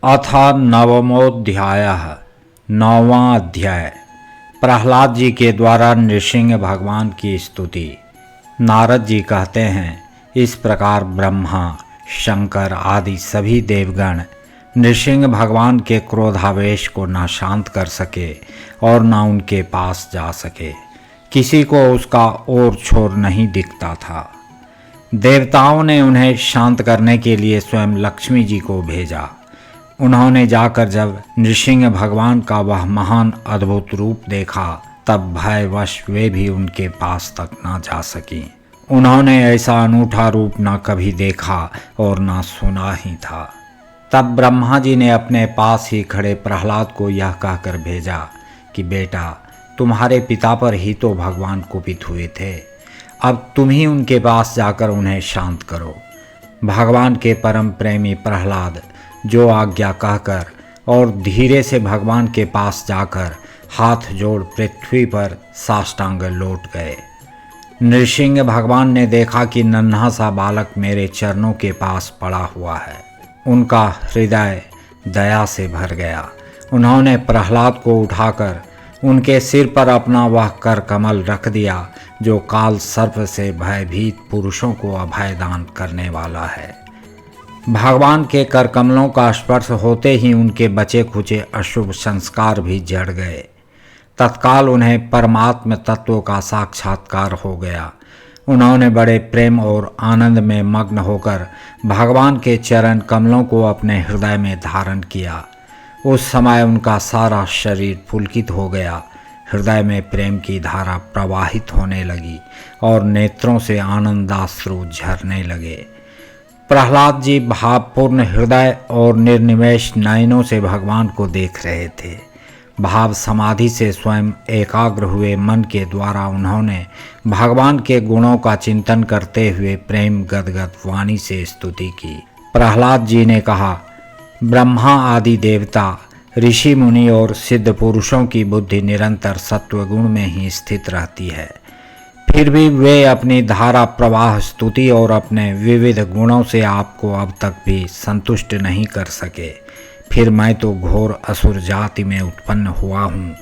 अथ नवमोऽध्यायः। नौवां अध्याय। प्रहलाद जी के द्वारा नृसिंह भगवान की स्तुति। नारद जी कहते हैं, इस प्रकार ब्रह्मा, शंकर आदि सभी देवगण नृसिंह भगवान के क्रोधावेश को न शांत कर सके और न उनके पास जा सके। किसी को उसका ओर छोर नहीं दिखता था। देवताओं ने उन्हें शांत करने के लिए स्वयं लक्ष्मी जी को भेजा। उन्होंने जाकर जब नृसिंह भगवान का वह महान अद्भुत रूप देखा, तब भयवश वे भी उनके पास तक न जा सकी। उन्होंने ऐसा अनूठा रूप न कभी देखा और न सुना ही था। तब ब्रह्मा जी ने अपने पास ही खड़े प्रहलाद को यह कहकर भेजा कि बेटा, तुम्हारे पिता पर ही तो भगवान कुपित हुए थे। अब तुम ही उनके पास जाकर उन्हें शांत करो। भगवान के परम प्रेमी प्रहलाद जो आज्ञा कहकर और धीरे से भगवान के पास जाकर हाथ जोड़ पृथ्वी पर साष्टांग लौट गए। नृसिंह भगवान ने देखा कि नन्हा सा बालक मेरे चरणों के पास पड़ा हुआ है। उनका हृदय दया से भर गया। उन्होंने प्रहलाद को उठाकर उनके सिर पर अपना वह कर कमल रख दिया जो काल सर्प से भयभीत पुरुषों को अभय दान करने वाला है। भगवान के कर कमलों का स्पर्श होते ही उनके बचे खुचे अशुभ संस्कार भी जड़ गए। तत्काल उन्हें परमात्म तत्व का साक्षात्कार हो गया। उन्होंने बड़े प्रेम और आनंद में मग्न होकर भगवान के चरण कमलों को अपने हृदय में धारण किया। उस समय उनका सारा शरीर पुलकित हो गया। हृदय में प्रेम की धारा प्रवाहित होने लगी और नेत्रों से आनंदाश्रु झरने लगे। प्रहलाद जी भावपूर्ण हृदय और निर्निमेष नयनों से भगवान को देख रहे थे। भाव समाधि से स्वयं एकाग्र हुए मन के द्वारा उन्होंने भगवान के गुणों का चिंतन करते हुए प्रेम गदगद वाणी से स्तुति की। प्रहलाद जी ने कहा, ब्रह्मा आदि देवता, ऋषि मुनि और सिद्ध पुरुषों की बुद्धि निरंतर सत्वगुण में ही स्थित रहती है। फिर भी वे अपनी धारा प्रवाह स्तुति और अपने विविध गुणों से आपको अब तक भी संतुष्ट नहीं कर सके। फिर मैं तो घोर असुर जाति में उत्पन्न हुआ हूँ।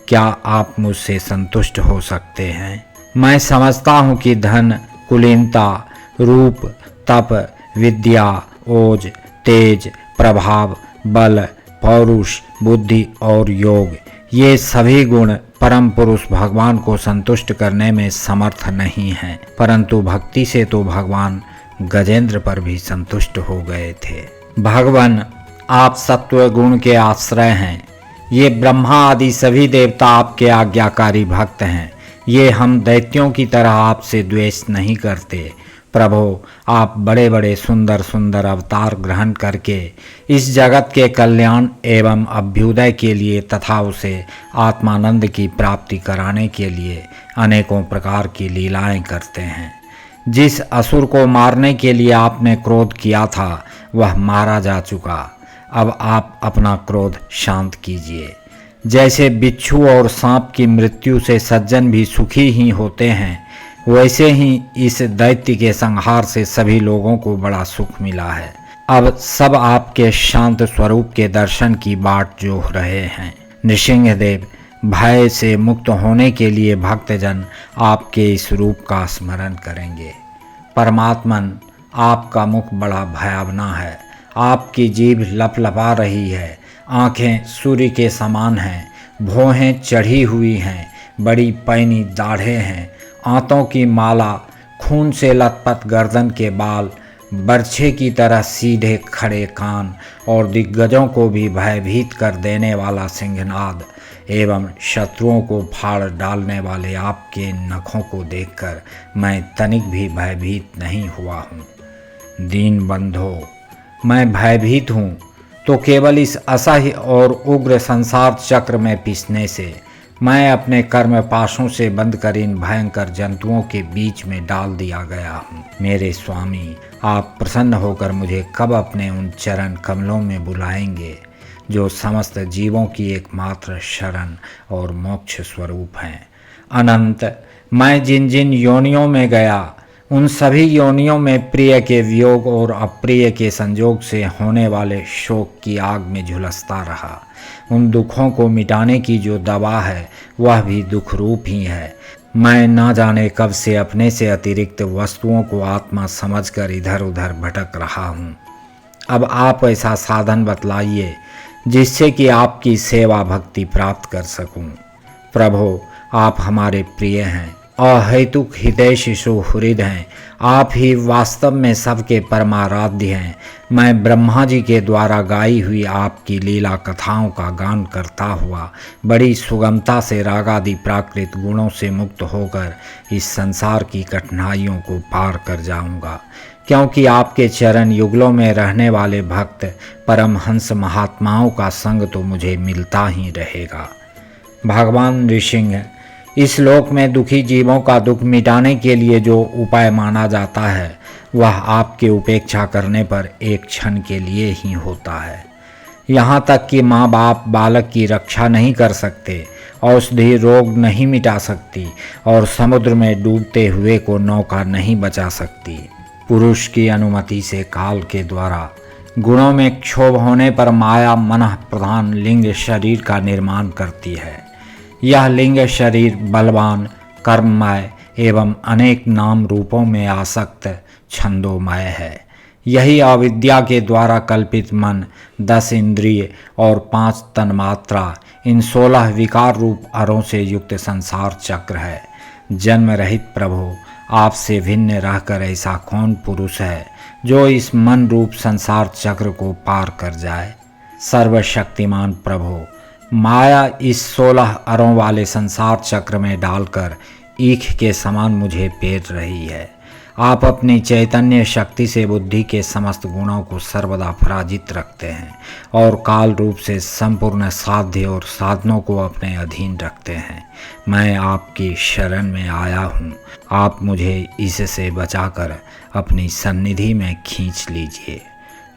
क्या आप मुझसे संतुष्ट हो सकते हैं? मैं समझता हूँ कि धन, कुलीनता, रूप, तप, विद्या, ओज, तेज, प्रभाव, बल, पौरुष, बुद्धि और योग, ये सभी गुण परम पुरुष भगवान को संतुष्ट करने में समर्थ नहीं हैं, परंतु भक्ति से तो भगवान गजेंद्र पर भी संतुष्ट हो गए थे। भगवान, आप सत्व गुण के आश्रय हैं। ये ब्रह्मा आदि सभी देवता आपके आज्ञाकारी भक्त हैं। ये हम दैत्यों की तरह आपसे द्वेष नहीं करते। प्रभो, आप बड़े बड़े सुंदर सुंदर अवतार ग्रहण करके इस जगत के कल्याण एवं अभ्युदय के लिए तथा उसे आत्मानंद की प्राप्ति कराने के लिए अनेकों प्रकार की लीलाएं करते हैं। जिस असुर को मारने के लिए आपने क्रोध किया था वह मारा जा चुका। अब आप अपना क्रोध शांत कीजिए। जैसे बिच्छू और सांप की मृत्यु से सज्जन भी सुखी ही होते हैं, वैसे ही इस दैत्य के संहार से सभी लोगों को बड़ा सुख मिला है। अब सब आपके शांत स्वरूप के दर्शन की बाट जोह रहे हैं। नृसिंह देव, भय से मुक्त होने के लिए भक्तजन आपके इस रूप का स्मरण करेंगे। परमात्मन, आपका मुख बड़ा भयावना है। आपकी जीभ लपलपा रही है। आँखें सूर्य के समान हैं। भौहें चढ़ी हुई हैं। बड़ी पैनी दाढ़ें हैं। आंतों की माला, खून से लथपथ गर्दन के बाल, बर्छे की तरह सीधे खड़े कान और दिग्गजों को भी भयभीत कर देने वाला सिंहनाद एवं शत्रुओं को फाड़ डालने वाले आपके नखों को देखकर मैं तनिक भी भयभीत नहीं हुआ हूँ। दीन बंधो, मैं भयभीत हूँ तो केवल इस असह्य और उग्र संसार चक्र में पिसने से। मैं अपने कर्म पाशों से बंध कर इन भयंकर जंतुओं के बीच में डाल दिया गया हूँ। मेरे स्वामी, आप प्रसन्न होकर मुझे कब अपने उन चरण कमलों में बुलाएंगे जो समस्त जीवों की एकमात्र शरण और मोक्ष स्वरूप हैं। अनंत, मैं जिन जिन योनियों में गया उन सभी योनियों में प्रिय के वियोग और अप्रिय के संयोग से होने वाले शोक की आग में झुलसता रहा। उन दुखों को मिटाने की जो दवा है वह भी दुख रूप ही है। मैं ना जाने कब से अपने से अतिरिक्त वस्तुओं को आत्मा समझकर इधर उधर भटक रहा हूँ। अब आप ऐसा साधन बतलाइए जिससे कि आपकी सेवा भक्ति प्राप्त कर सकूं। प्रभो, आप हमारे प्रिय हैं, अहेतुक हितैषी सुहृद हैं। आप ही वास्तव में सबके परमाराध्य हैं। मैं ब्रह्मा जी के द्वारा गाई हुई आपकी लीला कथाओं का गान करता हुआ बड़ी सुगमता से रागादि प्राकृत गुणों से मुक्त होकर इस संसार की कठिनाइयों को पार कर जाऊंगा, क्योंकि आपके चरण युगलों में रहने वाले भक्त परमहंस महात्माओं का संग तो मुझे मिलता ही रहेगा। भगवान नृसिंह, इस लोक में दुखी जीवों का दुख मिटाने के लिए जो उपाय माना जाता है वह आपके उपेक्षा करने पर एक क्षण के लिए ही होता है। यहाँ तक कि माँ बाप बालक की रक्षा नहीं कर सकते, औषधि रोग नहीं मिटा सकती और समुद्र में डूबते हुए को नौका नहीं बचा सकती। पुरुष की अनुमति से काल के द्वारा गुणों में क्षोभ होने पर माया मनः प्रधान लिंग शरीर का निर्माण करती है। यह लिंग शरीर बलवान, कर्ममय एवं अनेक नाम रूपों में आसक्त छंदोमय है। यही अविद्या के द्वारा कल्पित मन, 10 इंद्रिय और 5 तन्मात्रा, इन 16 विकार रूप अरों से युक्त संसार चक्र है। जन्म रहित प्रभु, आपसे भिन्न रहकर ऐसा कौन पुरुष है जो इस मन रूप संसार चक्र को पार कर जाए। सर्वशक्तिमान प्रभु, माया इस 16 अरों वाले संसार चक्र में डालकर ईख के समान मुझे पेर रही है। आप अपनी चैतन्य शक्ति से बुद्धि के समस्त गुणों को सर्वदा पराजित रखते हैं और काल रूप से संपूर्ण साध्य और साधनों को अपने अधीन रखते हैं। मैं आपकी शरण में आया हूँ, आप मुझे इससे बचाकर अपनी सन्निधि में खींच लीजिए।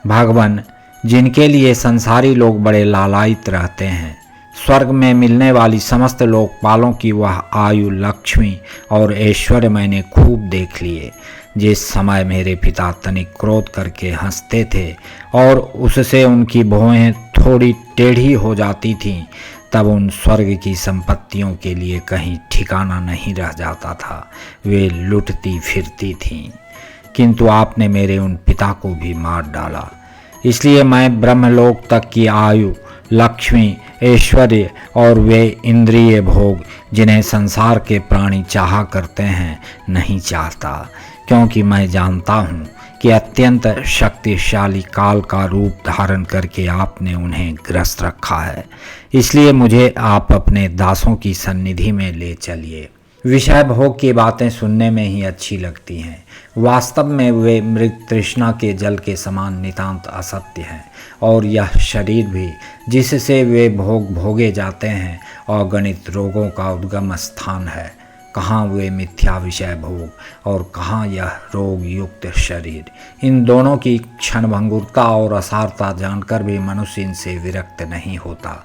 भगवान, जिनके लिए संसारी लोग बड़े लालायित रहते हैं, स्वर्ग में मिलने वाली समस्त लोकपालों की वह आयु, लक्ष्मी और ऐश्वर्य मैंने खूब देख लिए। जिस समय मेरे पिता तनिक क्रोध करके हंसते थे और उससे उनकी भौहें थोड़ी टेढ़ी हो जाती थीं, तब उन स्वर्ग की संपत्तियों के लिए कहीं ठिकाना नहीं रह जाता था, वे लुटती फिरती थीं। किंतु आपने मेरे उन पिता को भी मार डाला। इसलिए मैं ब्रह्मलोक तक की आयु, लक्ष्मी, ऐश्वर्य और वे इंद्रिय भोग जिन्हें संसार के प्राणी चाहा करते हैं नहीं चाहता, क्योंकि मैं जानता हूँ कि अत्यंत शक्तिशाली काल का रूप धारण करके आपने उन्हें ग्रस्त रखा है। इसलिए मुझे आप अपने दासों की सन्निधि में ले चलिए। विषय भोग की बातें सुनने में ही अच्छी लगती हैं, वास्तव में वे मृग तृष्णा के जल के समान नितांत असत्य हैं और यह शरीर भी जिससे वे भोग भोगे जाते हैं अगणित रोगों का उद्गम स्थान है। कहाँ वे मिथ्या विषय भोग और कहाँ यह रोग युक्त शरीर। इन दोनों की क्षणभंगुरता और असारता जानकर भी मनुष्य इनसे विरक्त नहीं होता।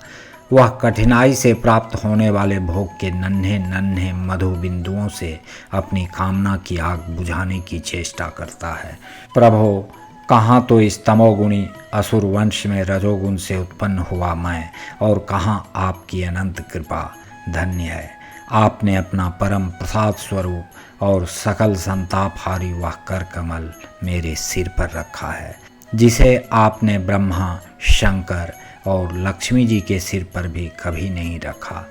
वह कठिनाई से प्राप्त होने वाले भोग के नन्हे नन्हे मधु बिंदुओं से अपनी कामना की आग बुझाने की चेष्टा करता है। प्रभो, कहाँ तो इस तमोगुणी असुर वंश में रजोगुण से उत्पन्न हुआ मैं और कहाँ आपकी अनंत कृपा। धन्य है, आपने अपना परम प्रसाद स्वरूप और सकल संतापहारी वह कर कमल मेरे सिर पर रखा है, जिसे आपने ब्रह्मा, शंकर और लक्ष्मी जी के सिर पर भी कभी नहीं रखा।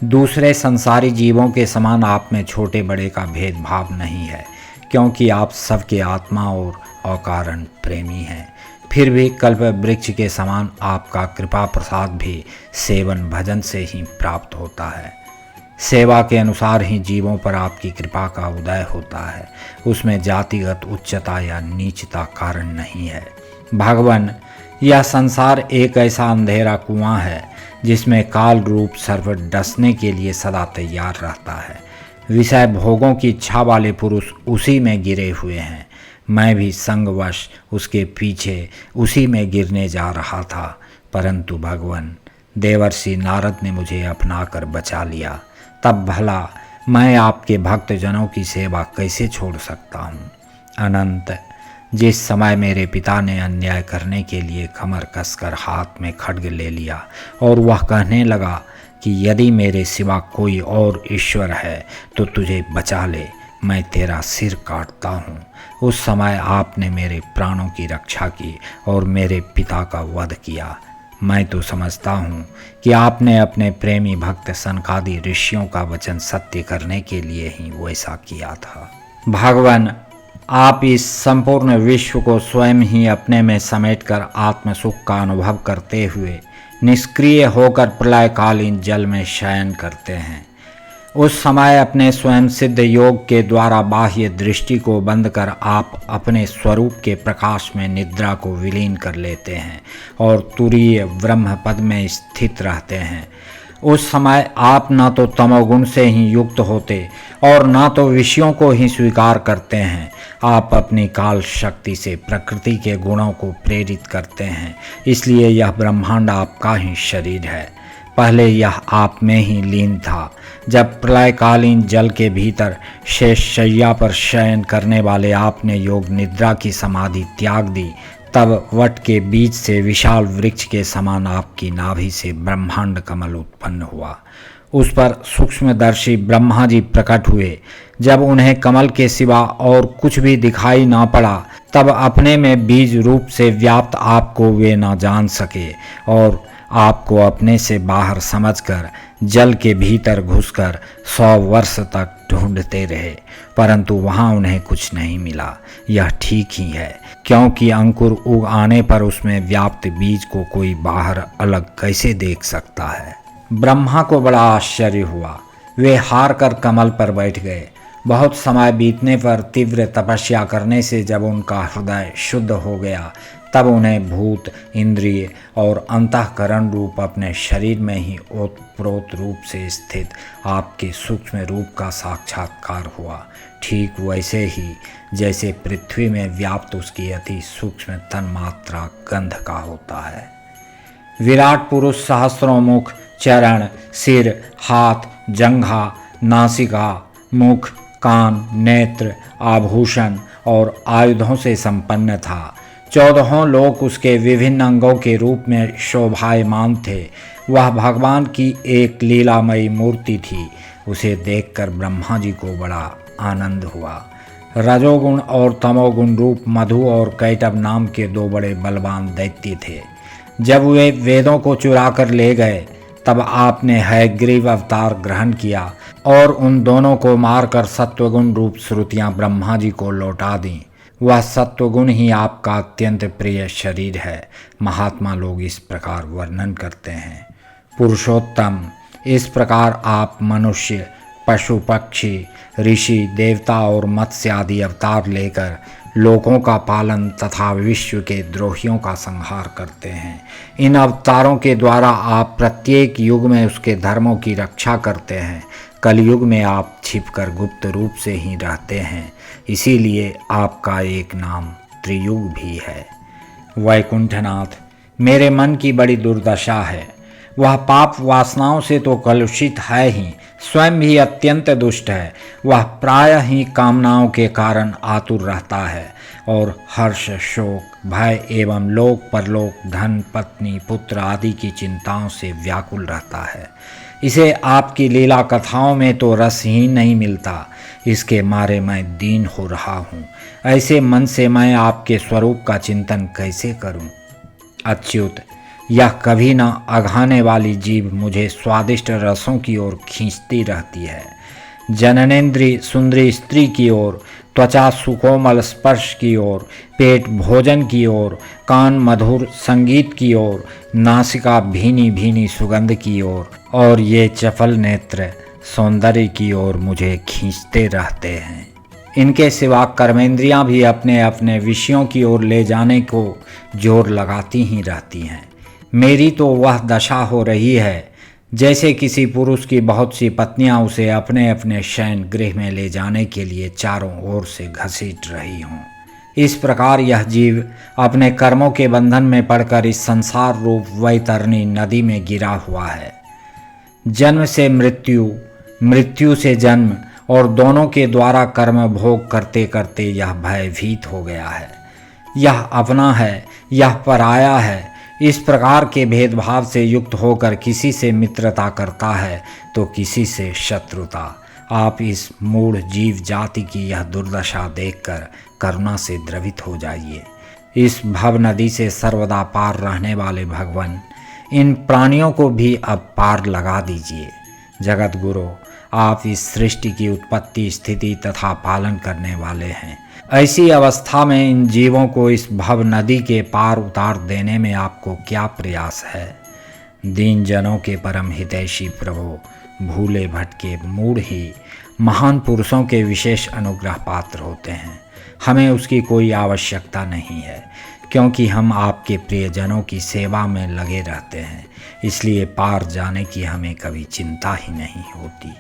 दूसरे संसारी जीवों के समान आप में छोटे बड़े का भेदभाव नहीं है, क्योंकि आप सबके आत्मा और अकारण प्रेमी हैं। फिर भी कल्प वृक्ष के समान आपका कृपा प्रसाद भी सेवन भजन से ही प्राप्त होता है। सेवा के अनुसार ही जीवों पर आपकी कृपा का उदय होता है, उसमें जातिगत उच्चता या नीचता कारण नहीं है। भगवान, यह संसार एक ऐसा अंधेरा कुआं है जिसमें काल रूप सर्प डसने के लिए सदा तैयार रहता है। विषय भोगों की इच्छा वाले पुरुष उसी में गिरे हुए हैं। मैं भी संगवश उसके पीछे उसी में गिरने जा रहा था, परंतु भगवान, देवर्षि नारद ने मुझे अपनाकर बचा लिया। तब भला मैं आपके भक्तजनों की सेवा कैसे छोड़ सकता हूँ। अनंत, जिस समय मेरे पिता ने अन्याय करने के लिए कमर कसकर हाथ में खड्ग ले लिया और वह कहने लगा कि यदि मेरे सिवा कोई और ईश्वर है तो तुझे बचा ले, मैं तेरा सिर काटता हूँ, उस समय आपने मेरे प्राणों की रक्षा की और मेरे पिता का वध किया। मैं तो समझता हूँ कि आपने अपने प्रेमी भक्त सनकादि ऋषियों का वचन सत्य करने के लिए ही वैसा किया था। भगवान, आप इस संपूर्ण विश्व को स्वयं ही अपने में समेटकर आत्म सुख का अनुभव करते हुए निष्क्रिय होकर प्रलयकालीन जल में शयन करते हैं। उस समय अपने स्वयं सिद्ध योग के द्वारा बाह्य दृष्टि को बंद कर आप अपने स्वरूप के प्रकाश में निद्रा को विलीन कर लेते हैं और तुरीय ब्रह्म पद में स्थित रहते हैं। उस समय आप न तो तमोगुण से ही युक्त होते और न तो विषयों को ही स्वीकार करते हैं। आप अपनी काल शक्ति से प्रकृति के गुणों को प्रेरित करते हैं, इसलिए यह ब्रह्मांड आपका ही शरीर है। पहले यह आप में ही लीन था। जब प्रलयकालीन जल के भीतर शेष शैया पर शयन करने वाले आपने योग निद्रा की समाधि त्याग दी, तब वट के बीच से विशाल वृक्ष के समान आपकी नाभि से ब्रह्मांड कमल उत्पन्न हुआ। उस पर सूक्ष्मदर्शी ब्रह्मा जी प्रकट हुए। जब उन्हें कमल के सिवा और कुछ भी दिखाई ना पड़ा, तब अपने में बीज रूप से व्याप्त आपको वे न जान सके और आपको अपने से बाहर समझकर जल के भीतर घुसकर 100 वर्ष तक ढूंढते रहे, परंतु वहाँ उन्हें कुछ नहीं मिला। यह ठीक ही है, क्योंकि अंकुर उग आने पर उसमें व्याप्त बीज को कोई बाहर अलग कैसे देख सकता है। ब्रह्मा को बड़ा आश्चर्य हुआ। वे हार कर कमल पर बैठ गए। बहुत समय बीतने पर तीव्र तपस्या करने से जब उनका हृदय शुद्ध हो गया, तब उन्हें भूत, इंद्रिय और अंतःकरण रूप अपने शरीर में ही ओतप्रोत रूप से स्थित आपके सूक्ष्म रूप का साक्षात्कार हुआ। ठीक वैसे ही जैसे पृथ्वी में व्याप्त उसकी अति सूक्ष्म तन्मात्रा गंध का होता है। विराट पुरुष सहस्रों मुख, चरण, सिर, हाथ, जंघा, नासिका, मुख, कान, नेत्र, आभूषण और आयुधों से संपन्न था। 14 लोक उसके विभिन्न अंगों के रूप में शोभायमान थे। वह भगवान की एक लीलामयी मूर्ति थी। उसे देखकर ब्रह्मा जी को बड़ा आनंद हुआ। रजोगुण और तमोगुण रूप मधु और कैटभ नाम के 2 बड़े बलवान दैत्य थे। जब वे वेदों को चुरा कर ले गए, तब आपने हयग्रीव अवतार ग्रहण किया और उन दोनों को मारकर सत्वगुण रूप श्रुतियाँ ब्रह्मा जी को लौटा दी। वह सत्वगुण ही आपका अत्यंत प्रिय शरीर है। महात्मा लोग इस प्रकार वर्णन करते हैं। पुरुषोत्तम, इस प्रकार आप मनुष्य, पशु, पक्षी, ऋषि, देवता और मत्स्य आदि अवतार लेकर लोकों का पालन तथा विश्व के द्रोहियों का संहार करते हैं। इन अवतारों के द्वारा आप प्रत्येक युग में उसके धर्मों की रक्षा करते हैं। कलयुग में आप छिपकर गुप्त रूप से ही रहते हैं, इसीलिए आपका एक नाम त्रियुग भी है। वैकुंठनाथ, मेरे मन की बड़ी दुर्दशा है। वह पाप वासनाओं से तो कलुषित है ही, स्वयं भी अत्यंत दुष्ट है। वह प्रायः ही कामनाओं के कारण आतुर रहता है और हर्ष, शोक, भय एवं लोक परलोक, धन, पत्नी, पुत्र आदि की चिंताओं से व्याकुल रहता है। इसे आपकी लीला कथाओं में तो रस ही नहीं मिलता। इसके मारे मैं दीन हो रहा हूँ। ऐसे मन से मैं आपके स्वरूप का चिंतन कैसे करूँ? अच्युत, यह कभी न अघाने वाली जीभ मुझे स्वादिष्ट रसों की ओर खींचती रहती है। जननेन्द्रिय सुंदरी स्त्री की ओर, त्वचा सुकोमल स्पर्श की ओर, पेट भोजन की ओर, कान मधुर संगीत की ओर, नासिका भीनी भीनी सुगंध की ओर और ये चपल नेत्र सौंदर्य की ओर मुझे खींचते रहते हैं। इनके सिवा कर्मेंद्रियां भी अपने अपने विषयों की ओर ले जाने को जोर लगाती ही रहती हैं। मेरी तो वह दशा हो रही है जैसे किसी पुरुष की बहुत सी पत्नियां उसे अपने अपने शयन गृह में ले जाने के लिए चारों ओर से घसीट रही हों। इस प्रकार यह जीव अपने कर्मों के बंधन में पड़कर इस संसार रूप वैतरणी नदी में गिरा हुआ है। जन्म से मृत्यु, मृत्यु से जन्म और दोनों के द्वारा कर्म भोग करते करते यह भयभीत हो गया है। यह अपना है, यह पराया है। इस प्रकार के भेदभाव से युक्त होकर किसी से मित्रता करता है तो किसी से शत्रुता। आप इस मूढ़ जीव जाति की यह दुर्दशा देखकर करुणा से द्रवित हो जाइए। इस भव नदी से सर्वदा पार रहने वाले भगवान, इन प्राणियों को भी अब पार लगा दीजिए। जगत गुरु, आप इस सृष्टि की उत्पत्ति, स्थिति तथा पालन करने वाले हैं। ऐसी अवस्था में इन जीवों को इस भव नदी के पार उतार देने में आपको क्या प्रयास है? दीन जनों के परम हितैषी प्रभु, भूले भटके मूढ़ ही महान पुरुषों के विशेष अनुग्रह पात्र होते हैं। हमें उसकी कोई आवश्यकता नहीं है, क्योंकि हम आपके प्रियजनों की सेवा में लगे रहते हैं। इसलिए पार जाने की हमें कभी चिंता ही नहीं होती।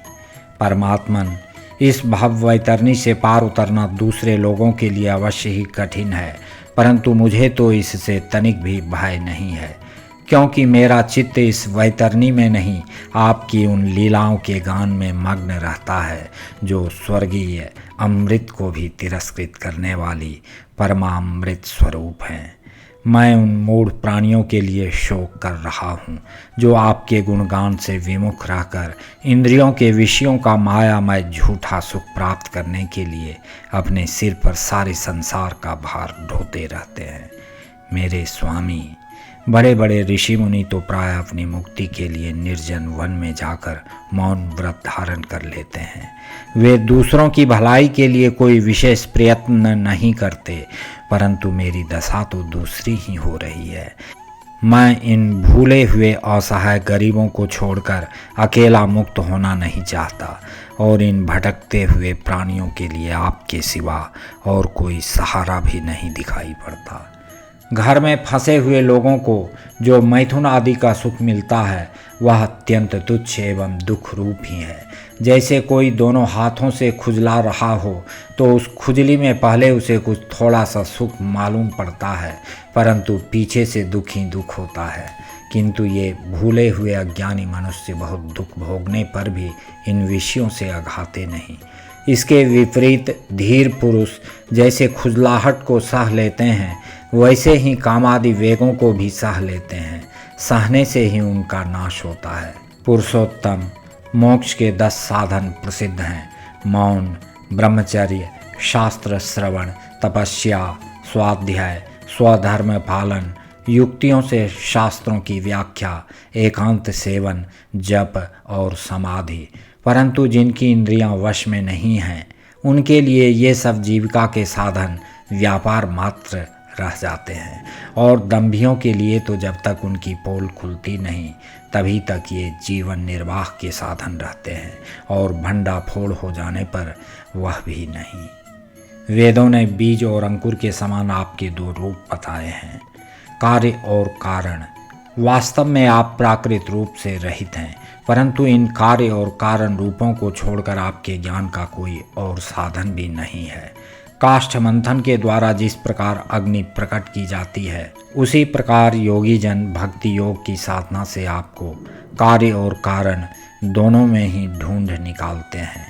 परमात्मन, इस भव वैतरणी से पार उतरना दूसरे लोगों के लिए अवश्य ही कठिन है, परंतु मुझे तो इससे तनिक भी भय नहीं है, क्योंकि मेरा चित्त इस वैतरणी में नहीं, आपकी उन लीलाओं के गान में मग्न रहता है, जो स्वर्गीय अमृत को भी तिरस्कृत करने वाली परमामृत स्वरूप हैं। मैं उन मूढ़ प्राणियों के लिए शोक कर रहा हूँ, जो आपके गुणगान से विमुख रहकर इंद्रियों के विषयों का मायामय झूठा सुख प्राप्त करने के लिए अपने सिर पर सारे संसार का भार ढोते रहते हैं। मेरे स्वामी, बड़े बड़े ऋषि मुनि तो प्राय अपनी मुक्ति के लिए निर्जन वन में जाकर मौन व्रत धारण कर लेते हैं। वे दूसरों की भलाई के लिए कोई विशेष प्रयत्न नहीं करते, परंतु मेरी दशा तो दूसरी ही हो रही है। मैं इन भूले हुए असहाय गरीबों को छोड़कर अकेला मुक्त होना नहीं चाहता, और इन भटकते हुए प्राणियों के लिए आपके सिवा और कोई सहारा भी नहीं दिखाई पड़ता। घर में फंसे हुए लोगों को जो मैथुन आदि का सुख मिलता है, वह अत्यंत तुच्छ एवं दुख रूप ही है। जैसे कोई दोनों हाथों से खुजला रहा हो तो उस खुजली में पहले उसे कुछ थोड़ा सा सुख मालूम पड़ता है, परंतु पीछे से दुख ही दुख होता है। किंतु ये भूले हुए अज्ञानी मनुष्य बहुत दुख भोगने पर भी इन विषयों से अघाते नहीं। इसके विपरीत धीर पुरुष जैसे खुजलाहट को सह लेते हैं, वैसे ही कामादि वेगों को भी सह लेते हैं। सहने से ही उनका नाश होता है। पुरुषोत्तम, मोक्ष के 10 साधन प्रसिद्ध हैं: मौन, ब्रह्मचर्य, शास्त्र श्रवण, तपस्या, स्वाध्याय, स्वधर्म पालन, युक्तियों से शास्त्रों की व्याख्या, एकांत सेवन, जप और समाधि। परंतु जिनकी इंद्रियां वश में नहीं हैं, उनके लिए ये सब जीविका के साधन व्यापार मात्र रह जाते हैं, और दंभियों के लिए तो जब तक उनकी पोल खुलती नहीं तभी तक ये जीवन निर्वाह के साधन रहते हैं, और भंडाफोड़ हो जाने पर वह भी नहीं। वेदों ने बीज और अंकुर के समान आपके 2 रूप बताए हैं, कार्य और कारण। वास्तव में आप प्राकृत रूप से रहित हैं, परंतु इन कार्य और कारण रूपों को छोड़कर आपके ज्ञान का कोई और साधन भी नहीं है। काष्ठ मंथन के द्वारा जिस प्रकार अग्नि प्रकट की जाती है, उसी प्रकार योगी जन भक्ति योग की साधना से आपको कार्य और कारण दोनों में ही ढूंढ निकालते हैं,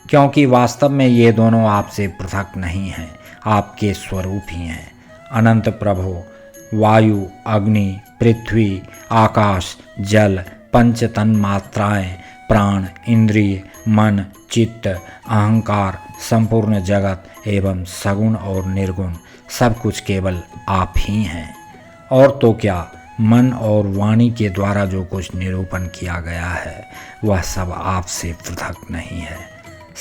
क्योंकि वास्तव में ये दोनों आपसे पृथक नहीं हैं, आपके स्वरूप ही हैं। अनंत प्रभो, वायु, अग्नि, पृथ्वी, आकाश, जल, पंच तन्मात्राएं, प्राण, इंद्रिय, मन, चित्त, अहंकार, संपूर्ण जगत एवं सगुण और निर्गुण सब कुछ केवल आप ही हैं। और तो क्या, मन और वाणी के द्वारा जो कुछ निरूपण किया गया है, वह सब आपसे पृथक नहीं है।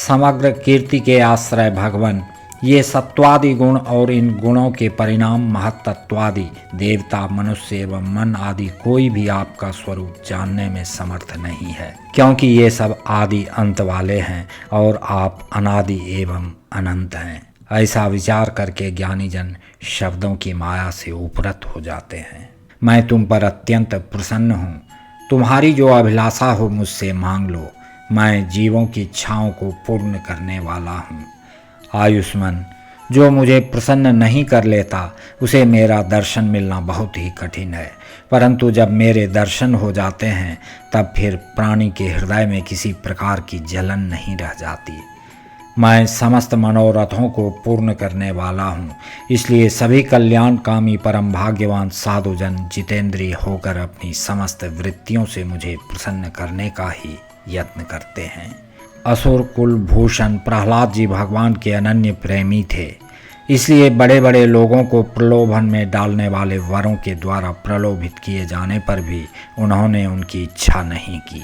समग्र कीर्ति के आश्रय भगवान, ये सत्वादि गुण और इन गुणों के परिणाम महत्त्वादि देवता, मनुष्य एवं मन आदि कोई भी आपका स्वरूप जानने में समर्थ नहीं है, क्योंकि ये सब आदि अंत वाले हैं और आप अनादि एवं अनंत हैं। ऐसा विचार करके ज्ञानी जन शब्दों की माया से उपरत हो जाते हैं। मैं तुम पर अत्यंत प्रसन्न हूँ। तुम्हारी जो अभिलाषा हो मुझसे मांग लो। मैं जीवों की इच्छाओं को पूर्ण करने वाला हूँ। आयुष्मान, जो मुझे प्रसन्न नहीं कर लेता उसे मेरा दर्शन मिलना बहुत ही कठिन है, परंतु जब मेरे दर्शन हो जाते हैं तब फिर प्राणी के हृदय में किसी प्रकार की जलन नहीं रह जाती। मैं समस्त मनोरथों को पूर्ण करने वाला हूँ, इसलिए सभी कल्याणकामी परम भाग्यवान साधुजन जितेंद्रिय होकर अपनी समस्त वृत्तियों से मुझे प्रसन्न करने का ही यत्न करते हैं। असुर कुल भूषण प्रहलाद जी भगवान के अनन्य प्रेमी थे, इसलिए बड़े बड़े लोगों को प्रलोभन में डालने वाले वरों के द्वारा प्रलोभित किए जाने पर भी उन्होंने उनकी इच्छा नहीं की।